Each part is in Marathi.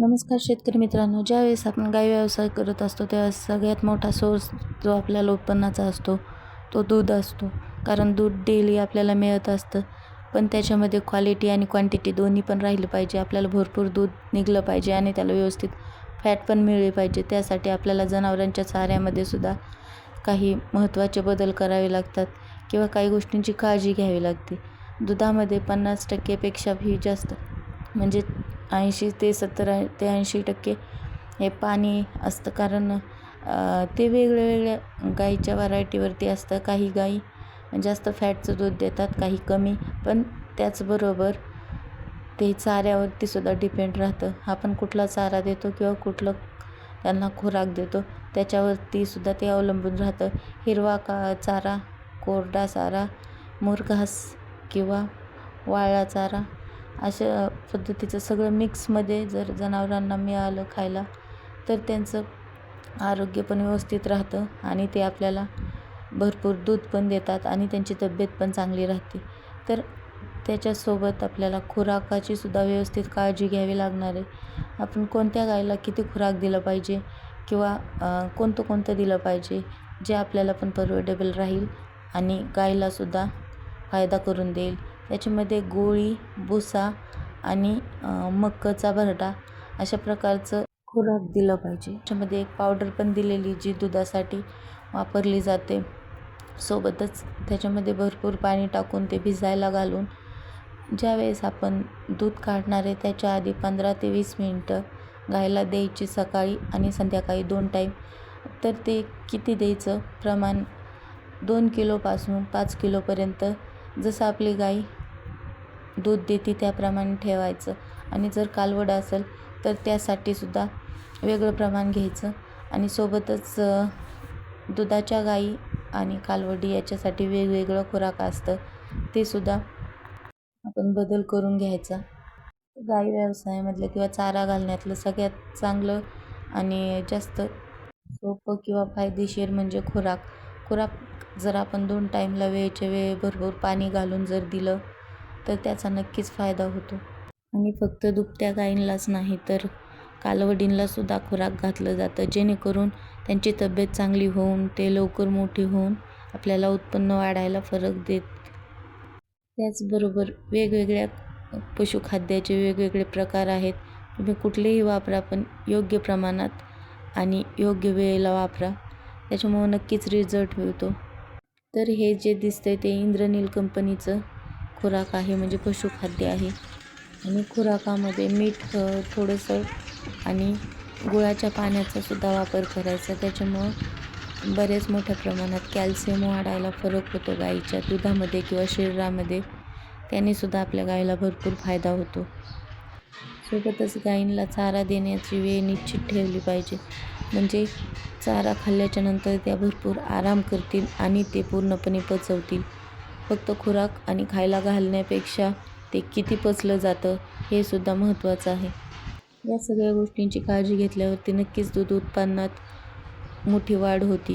नमस्कार शेतकरी मित्रांनो, ज्यावेळेस आपण गाई व्यवसाय करत असतो त्यावेळेस सगळ्यात मोठा सोर्स जो आपल्याला उत्पन्नाचा असतो तो दूध असतो. कारण दूध डेली आपल्याला मिळत असतं, पण त्याच्यामध्ये क्वालिटी आणि क्वांटिटी दोन्ही पण राहिलं पाहिजे. आपल्याला भरपूर दूध निघलं पाहिजे आणि त्याला व्यवस्थित फॅट पण मिळले पाहिजे. त्यासाठी आपल्याला जनावरांच्या चाऱ्यामध्ये सुद्धा काही महत्त्वाचे बदल करावे लागतात किंवा काही गोष्टींची काळजी घ्यावी लागते. दुधामध्ये 50% पेक्षाही जास्त म्हणजे 80 ते 70 ते 80% हे पाणी असतं. कारण ते वेगळ्या गाईच्या व्हरायटीवरती असतं. काही गाई जास्त फॅटचं दूध देतात, काही कमी. पण त्याचबरोबर ते चाऱ्यावरती सुद्धा डिपेंड राहतं. आपण कुठला चारा देतो किंवा कुठलं त्यांना खुराक देतो त्याच्यावरती सुद्धा ते अवलंबून राहतं. हिरवा चारा, कोरडा चारा, मुरघास किंवा वाळला चारा अशा पद्धतीचं सगळं मिक्समध्ये जर जनावरांना मिळालं खायला तर त्यांचं आरोग्य पण व्यवस्थित राहतं आणि ते आपल्याला भरपूर दूध पण देतात आणि त्यांची तब्येत पण चांगली राहते. तर त्याच्यासोबत आपल्याला खुराकाची सुद्धा व्यवस्थित काळजी घ्यावी लागणार आहे. आपण कोणत्या गाईला किती खुराक दिलं पाहिजे किंवा कोणतं दिलं पाहिजे जे आपल्याला पण परवडेबल राहील आणि गाईलासुद्धा फायदा करून देईल. त्याच्यामध्ये गोळी, भुसा आणि मक्याचा भरडा अशा प्रकारचं खुराक दिलं पाहिजे. त्याच्यामध्ये एक पावडर पण दिलेली जी दुधासाठी वापरली जाते. सोबतच त्याच्यामध्ये भरपूर पाणी टाकून ते भिजायला घालून ज्यावेळेस आपण दूध काढणार आहे त्याच्या आधी 15 ते 20 मिनटं गायला द्यायची, सकाळी आणि संध्याकाळी 2 टाईम. तर ते किती द्यायचं प्रमाण 2 किलोपासून 5 किलोपर्यंत जसं आपली गाय दूध देते त्याप्रमाणे ठेवायचं. आणि जर कालवड असेल तर त्यासाठी सुद्धा वेगळं प्रमाण घ्यायचं. आणि सोबतच दुधाच्या गाई आणि कालवडी याच्यासाठी वेगवेगळं खुराक असतं, ते सुद्धा आपण बदल करून घ्यायचा. गाई व्यवसायामधलं किंवा चारा घालण्यातलं सगळ्यात चांगलं आणि जास्त सोपं किंवा फायदेशीर म्हणजे खुराक जर आपण 2 टाईमला वेळच्या वेळी भरपूर पाणी घालून जर दिलं तर त्याचा नक्कीच फायदा होतो. आणि फक्त दुभत्या गायींलाच नाही तर कालवडींलासुद्धा खुराक घातलं जातं, जेणेकरून त्यांची तब्येत चांगली होऊन ते लवकर मोठी होऊन आपल्याला उत्पन्न वाढायला फरक देत. त्याचबरोबर वेगवेगळ्या पशुखाद्याचे वेगवेगळे प्रकार आहेत. तुम्ही कुठलेही वापरा, पण योग्य प्रमाणात आणि योग्य वेळेला वापरा, त्याच्यामुळं नक्कीच रिझल्ट मिळतो. तर हे जे दिसतंय ते इंद्रनील कंपनीचं खुराक आहे, म्हणजे पशुखाद्य आहे. आणि खुराकामध्ये मीठ थोडंसं आणि गुळाच्या पाण्याचा सुद्धा वापर करायचा. त्याच्यामुळं बरेच मोठ्या प्रमाणात कॅल्शियम वाढायला फरक होतो गाईच्या दुधामध्ये किंवा शरीरामध्ये. त्यानेसुद्धा आपल्या गाईला भरपूर फायदा होतो. सोबतच गाईंना चारा देण्याची वेळ निश्चित ठेवली पाहिजे, म्हणजे चारा खाल्ल्याच्या नंतर त्या भरपूर आराम करतील आणि ते पूर्णपणे पचवतील. फक्त खुराक आणि खायला घालण्यापेक्षा ते किती पचलं जातं हे सुद्धा महत्त्वाचं आहे. या सगळ्या गोष्टींची काळजी घेतल्यावरती नक्कीच दूध उत्पन्नात मोठी वाढ होती.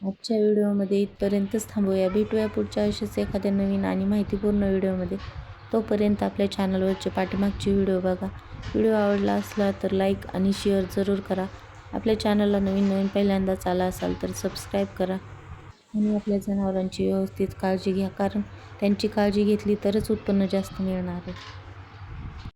आजच्या व्हिडिओमध्ये इथपर्यंतच थांबूया. भेटूया पुढच्या अशाच एखाद्या नवीन आणि माहितीपूर्ण व्हिडिओमध्ये. तोपर्यंत आपल्या चॅनलवरचे पाठीमागचे व्हिडिओ बघा. व्हिडिओ आवडला असला तर लाईक आणि शेअर जरूर करा. आपल्या चॅनलला नवीन पहिल्यांदाच आला असाल तर सबस्क्राईब करा. आणि आपल्या जनावरांची व्यवस्थित काळजी घ्या, कारण त्यांची काळजी घेतली तरच उत्पन्न जास्त मिळणार आहे.